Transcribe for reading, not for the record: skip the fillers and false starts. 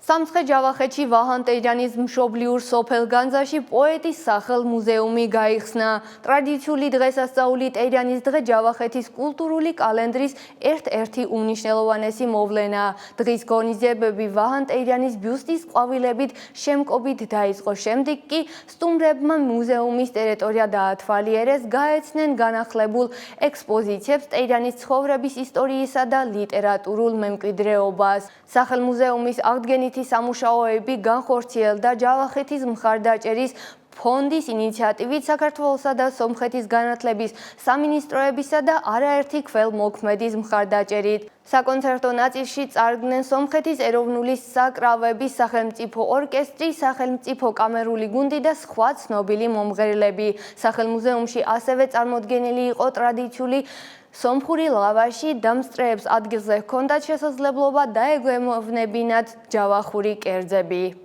სამცხე ჯავახეთში ვაჰან ტეჯანის მშობლიურ სოფელ განძაში პოეტის სახელმუზეუმი გაიხსნა. ტრადიციული დღესასწაული ტეჯანის დღე ჯავახეთის კულტურული კალენდრის ერთ-ერთი უმნიშვნელოვანესი მოვლენა. დღის ღონისძიებები ვაჰან ტეჯანის ბიუსტის ყვავილებით შემკობით დაიწყო. შემდეგ კი სტუმრებმა მუზეუმის ტერიტორია დაათვალიერეს, გაეცნენ განახლებულ ექსპოზიციებს ტეჯანის ცხოვრების ისტორიისა და ლიტერატურულ მემკვიდრეობას. სახელმუზეუმის აღდგენითი სამუშაოები განხორციელდა ჯავახეთის მხარდაჭერის ფონდის ინიციატივით საქართველოსა და სომხეთის განათლების სამინისტროებისა და არაერთი ქველმოქმედის მხარდაჭერით. საკონცერტო ნაწილში წარდგნენ სომხეთის ეროვნული საკრავების სახელმწიფო ორკესტრი, სახელმწიფო კამერული გუნდი და სხვა ცნობილი მომღერლები. სახელმუზეუმში ასევე წარმოდგენილი იყო ტრადიციული სომხური ლავაში, დამსწრეებს ადგილზე ჰქონდათ შესაძლებლობა დაეგვემოვნებინათ ჯავახური კერძები.